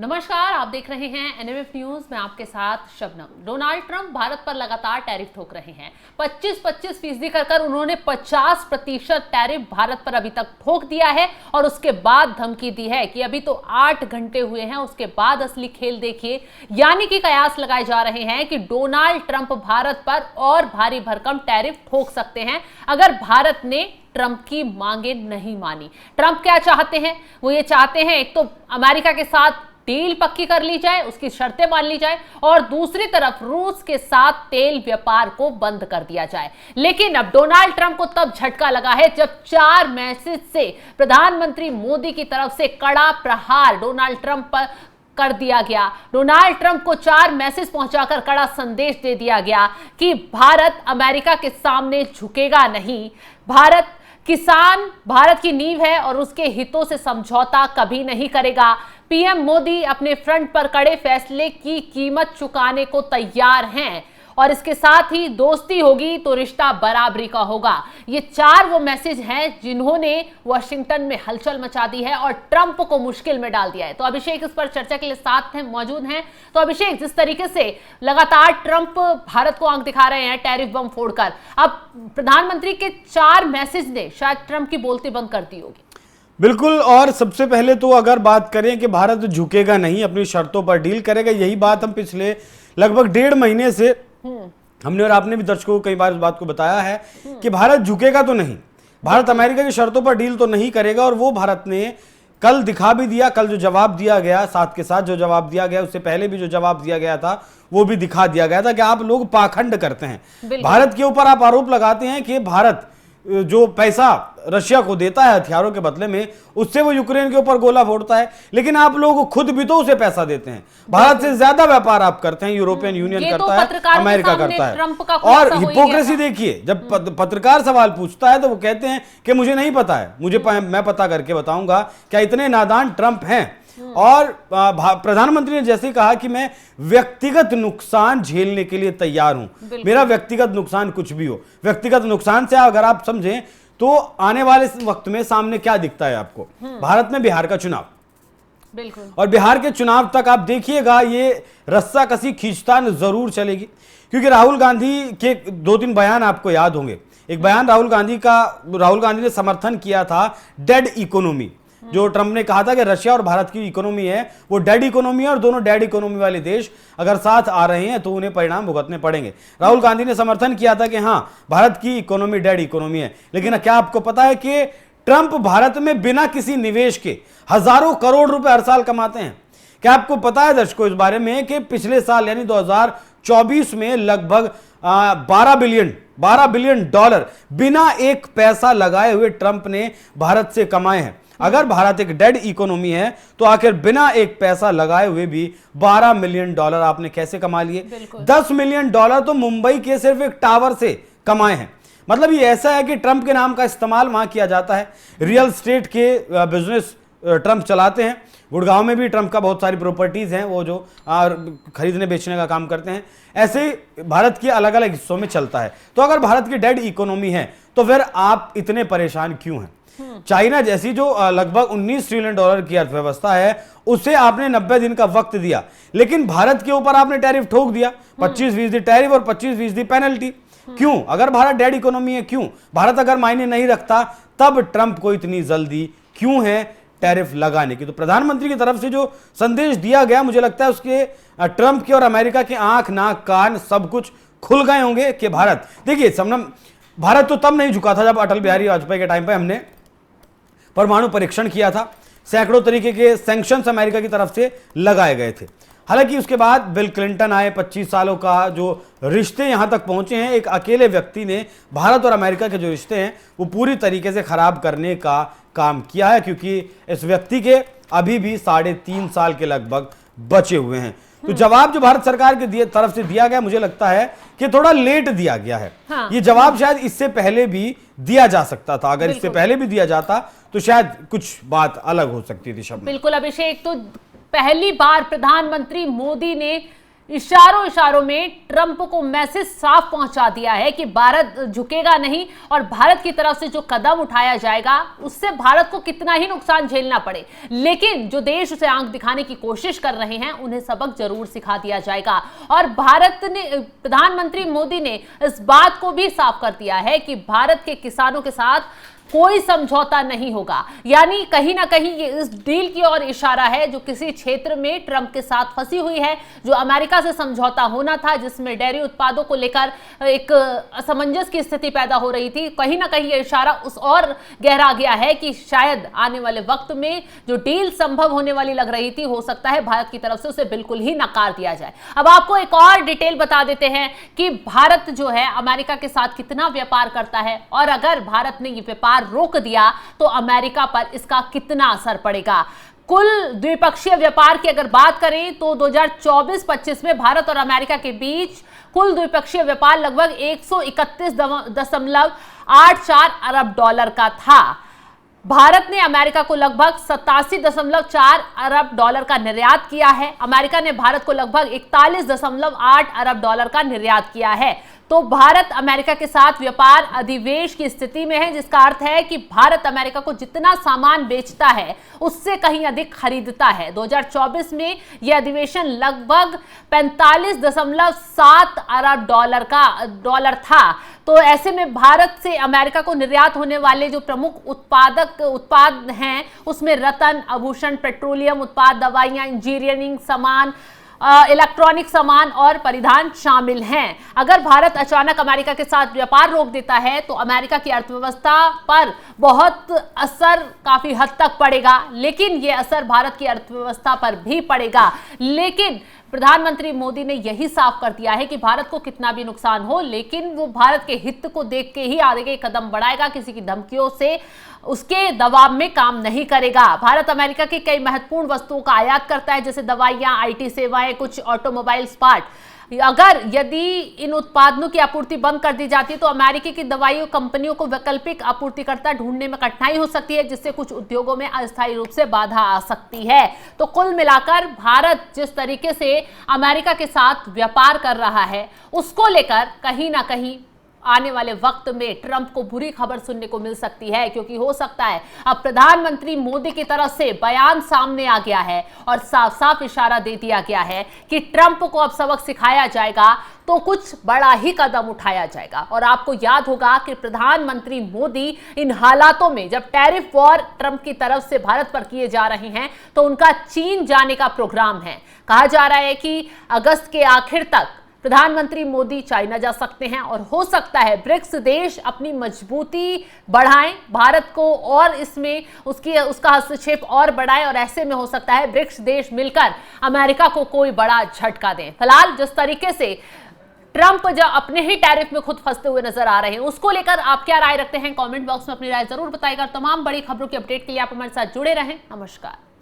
नमस्कार, आप देख रहे हैं एनएमएफ न्यूज। मैं आपके साथ शबनम। डोनाल्ड ट्रंप भारत पर लगातार टैरिफ ठोक रहे हैं। 25% कर उन्होंने 50% टैरिफ भारत पर अभी तक ठोक दिया है और उसके बाद धमकी दी है कि अभी तो 8 घंटे हुए हैं, उसके बाद असली खेल देखिए। यानी कि कयास लगाए जा रहे हैं कि डोनाल्ड ट्रंप भारत पर और भारी भरकम टैरिफ ठोक सकते हैं अगर भारत ने ट्रंप की मांगे नहीं मानी। ट्रंप क्या चाहते हैं? वो ये चाहते हैं एक तो अमेरिका के साथ डील पक्की कर ली जाए, उसकी शर्तें मान ली जाए, और दूसरी तरफ रूस के साथ तेल व्यापार को बंद कर दिया जाए। लेकिन अब डोनाल्ड ट्रंप को तब झटका लगा है जब 4 मैसेज से प्रधानमंत्री मोदी की तरफ से कड़ा प्रहार डोनाल्ड ट्रंप पर कर दिया गया। डोनाल्ड ट्रंप को 4 मैसेज पहुंचाकर कड़ा संदेश दे दिया गया कि भारत अमेरिका के सामने झुकेगा नहीं। किसान भारत की नींव है और उसके हितों से समझौता कभी नहीं करेगा। पीएम मोदी अपने फ्रंट पर कड़े फैसले की कीमत चुकाने को तैयार हैं और इसके साथ ही दोस्ती होगी तो रिश्ता बराबरी का होगा। ये 4 वो मैसेज हैं जिन्होंने वॉशिंगटन में हलचल मचा दी है और ट्रंप को मुश्किल में डाल दिया है। तो अभिषेक इस पर चर्चा के लिए साथ हैं, मौजूद हैं। तो अभिषेक, जिस तरीके से लगातार ट्रंप भारत को आंख दिखा रहे हैं टैरिफ बम फोड़कर, अब प्रधानमंत्री के 4 मैसेज ने शायद ट्रंप की बोलती बंद कर दी होगी। बिल्कुल। और सबसे पहले तो अगर बात करें कि भारत झुकेगा नहीं, अपनी शर्तों पर डील करेगा, यही बात हम पिछले लगभग 1.5 महीने से हमने और आपने भी दर्शकों को कई बार इस बात को बताया है कि भारत झुकेगा तो नहीं, भारत अमेरिका की शर्तों पर डील तो नहीं करेगा। और वो भारत ने कल दिखा भी दिया। कल जो जवाब दिया गया, साथ के साथ जो जवाब दिया गया, उससे पहले भी जो जवाब दिया गया था वो भी दिखा दिया गया था कि आप लोग पाखंड करते हैं। भारत के ऊपर आप आरोप लगाते हैं कि भारत जो पैसा रशिया को देता है हथियारों के बदले में, उससे वो यूक्रेन के ऊपर गोला फोड़ता है, लेकिन आप लोग खुद भी तो उसे पैसा देते हैं। भारत से ज्यादा व्यापार आप करते हैं, यूरोपियन यूनियन करता है, अमेरिका करता है। और हिपोक्रेसी देखिए, जब पत्रकार सवाल पूछता है तो वो कहते हैं कि मुझे नहीं पता है, मैं पता करके बताऊंगा। क्या इतने नादान ट्रंप हैं? और प्रधानमंत्री ने जैसे कहा कि मैं व्यक्तिगत नुकसान झेलने के लिए तैयार हूं, मेरा व्यक्तिगत नुकसान कुछ भी हो। व्यक्तिगत नुकसान से अगर आप समझें तो आने वाले वक्त में सामने क्या दिखता है आपको? भारत में बिहार का चुनाव, बिल्कुल, और बिहार के चुनाव तक आप देखिएगा ये रस्सा कसी खींचतान जरूर चलेगी, क्योंकि राहुल गांधी के 2-3 बयान आपको याद होंगे। एक बयान राहुल गांधी ने समर्थन किया था डेड इकोनॉमी, जो ट्रंप ने कहा था कि रशिया और भारत की इकोनॉमी है वो डेड इकोनॉमी है और दोनों डेड इकोनॉमी वाले देश अगर साथ आ रहे हैं तो उन्हें परिणाम भुगतने पड़ेंगे। राहुल गांधी ने समर्थन किया था कि हां, भारत की इकोनॉमी डेड इकोनॉमी है। लेकिन क्या आपको पता है कि ट्रंप भारत में बिना किसी निवेश के हजारों करोड़ रुपए हर साल कमाते हैं? क्या आपको पता है दर्शकों इस बारे में कि पिछले साल यानी 2024 में लगभग 12 बिलियन डॉलर बिना एक पैसा लगाए हुए ट्रंप ने भारत से कमाए हैं। अगर भारत एक डेड इकोनॉमी है तो आखिर बिना एक पैसा लगाए हुए भी 12 मिलियन डॉलर आपने कैसे कमा लिए? 10 मिलियन डॉलर तो मुंबई के सिर्फ एक टावर से कमाए हैं। मतलब ये ऐसा है कि ट्रंप के नाम का इस्तेमाल वहां किया जाता है। रियल एस्टेट के बिजनेस ट्रंप चलाते हैं। गुड़गांव में भी ट्रंप का बहुत सारी प्रॉपर्टीज हैं, वो जो खरीदने बेचने का काम करते हैं। ऐसे भारत के अलग अलग हिस्सों में चलता है। तो अगर भारत की डेड इकोनॉमी है तो फिर आप इतने परेशान क्यों हैं? चाइना जैसी जो लगभग 19 ट्रिलियन डॉलर की अर्थव्यवस्था है, उसे आपने 90 दिन का वक्त दिया, लेकिन भारत के ऊपर आपने टैरिफ ठोक दिया। 25% टैरिफ और 25% पेनल्टी। क्यों? अगर भारत डेड इकोनॉमी है, क्यों? भारत अगर मायने नहीं रखता, तब ट्रंप को इतनी जल्दी क्यों है टैरिफ लगाने की? तो प्रधानमंत्री की तरफ से जो संदेश दिया गया, मुझे लगता है उसके ट्रंप के और अमेरिका के आंख, नाक, कान सब कुछ खुल गए होंगे कि भारत, देखिए समनम, भारत तो तब नहीं झुका था जब अटल बिहारी वाजपेयी के टाइम पे हमने परमाणु परीक्षण किया था। सैकड़ों तरीके के सैंक्शंस अमेरिका की तरफ से लगाए गए थे। हालांकि उसके बाद बिल क्लिंटन आए, 25 सालों का जो रिश्ते यहां तक पहुंचे हैं, एक अकेले व्यक्ति ने भारत और अमेरिका के जो रिश्ते हैं वो पूरी तरीके से खराब करने का काम किया है, क्योंकि इस व्यक्ति के अभी भी 3.5 साल के लगभग बचे हुए हैं। तो जवाब जो भारत सरकार के तरफ से दिया गया, मुझे लगता है कि थोड़ा लेट दिया गया है। हाँ। ये जवाब शायद इससे पहले भी दिया जा सकता था। अगर इससे पहले भी दिया जाता तो शायद कुछ बात अलग हो सकती थी। शब्द बिल्कुल अभिषेक, तो पहली बार प्रधानमंत्री मोदी ने इशारों इशारों में ट्रंप को मैसेज साफ पहुंचा दिया है कि भारत झुकेगा नहीं और भारत की तरफ से जो कदम उठाया जाएगा उससे भारत को कितना ही नुकसान झेलना पड़े, लेकिन जो देश उसे आंख दिखाने की कोशिश कर रहे हैं उन्हें सबक जरूर सिखा दिया जाएगा। और प्रधानमंत्री मोदी ने इस बात को भी साफ कर दिया है कि भारत के किसानों के साथ कोई समझौता नहीं होगा। यानी कहीं ना कहीं ये इस डील की ओर इशारा है जो किसी क्षेत्र में ट्रंप के साथ फंसी हुई है, जो अमेरिका से समझौता होना था, जिसमें डेयरी उत्पादों को लेकर एक असमंजस की स्थिति पैदा हो रही थी। कहीं ना कहीं ये इशारा उस और गहरा गया है कि शायद आने वाले वक्त में जो डील संभव होने वाली लग रही थी, हो सकता है भारत की तरफ से उसे बिल्कुल ही नकार दिया जाए। अब आपको एक और डिटेल बता देते हैं कि भारत जो है अमेरिका के साथ कितना व्यापार करता है, और अगर भारत ने ये व्यापार रोक दिया तो अमेरिका पर इसका कितना असर पड़ेगा। कुल द्विपक्षीय व्यापार की अगर बात करें तो 2024-25 में भारत और अमेरिका के बीच कुल द्विपक्षीय व्यापार लगभग 131.84 अरब डॉलर का था। भारत ने अमेरिका को लगभग 87.4 अरब डॉलर का निर्यात किया है। अमेरिका ने भारत को लगभग 41.8 अरब डॉलर का निर्यात किया है। तो भारत अमेरिका के साथ व्यापार अधिवेश की स्थिति में है, जिसका अर्थ है कि भारत अमेरिका को जितना सामान बेचता है उससे कहीं अधिक खरीदता है। 2024 में यह अधिवेशन लगभग 45.7 अरब डॉलर था। तो ऐसे में भारत से अमेरिका को निर्यात होने वाले जो प्रमुख उत्पाद हैं उसमें रत्न, आभूषण, पेट्रोलियम उत्पाद, दवाइयां, इंजीनियरिंग सामान, इलेक्ट्रॉनिक सामान और परिधान शामिल हैं। अगर भारत अचानक अमेरिका के साथ व्यापार रोक देता है तो अमेरिका की अर्थव्यवस्था पर बहुत असर काफी हद तक पड़ेगा, लेकिन यह असर भारत की अर्थव्यवस्था पर भी पड़ेगा। लेकिन प्रधानमंत्री मोदी ने यही साफ कर दिया है कि भारत को कितना भी नुकसान हो, लेकिन वो भारत के हित को देख के ही आगे कदम बढ़ाएगा, किसी की धमकियों से उसके दबाव में काम नहीं करेगा। भारत अमेरिका की कई महत्वपूर्ण वस्तुओं का आयात करता है, जैसे दवाइयां, आईटी सेवाएं, कुछ ऑटोमोबाइल पार्ट। यदि इन उत्पादों की आपूर्ति बंद कर दी जाती है तो अमेरिकी की दवाई कंपनियों को वैकल्पिक आपूर्तिकर्ता ढूंढने में कठिनाई हो सकती है, जिससे कुछ उद्योगों में अस्थायी रूप से बाधा आ सकती है। तो कुल मिलाकर भारत जिस तरीके से अमेरिका के साथ व्यापार कर रहा है उसको लेकर कहीं ना कहीं आने वाले वक्त में ट्रंप को बुरी खबर सुनने को मिल सकती है, क्योंकि हो सकता है अब प्रधानमंत्री मोदी की तरफ से बयान सामने आ गया है और साफ साफ इशारा दे दिया गया है कि ट्रंप को अब सबक सिखाया जाएगा तो कुछ बड़ा ही कदम उठाया जाएगा। और आपको याद होगा कि प्रधानमंत्री मोदी इन हालातों में जब टैरिफ वॉर ट्रंप की तरफ से भारत पर किए जा रहे हैं तो उनका चीन जाने का प्रोग्राम है। कहा जा रहा है कि अगस्त के आखिर तक प्रधानमंत्री मोदी चाइना जा सकते हैं और हो सकता है ब्रिक्स देश अपनी मजबूती बढ़ाएं, भारत को और इसमें उसका हस्तक्षेप और बढ़ाएं, और ऐसे में हो सकता है ब्रिक्स देश मिलकर अमेरिका को कोई बड़ा झटका दें। फिलहाल जिस तरीके से ट्रंप जो अपने ही टैरिफ में खुद फंसते हुए नजर आ रहे हैं उसको लेकर आप क्या राय रखते हैं, कमेंट बॉक्स में अपनी राय जरूर बताइएगा। तमाम बड़ी खबरों की अपडेट के लिए आप हमारे साथ जुड़े रहें। नमस्कार।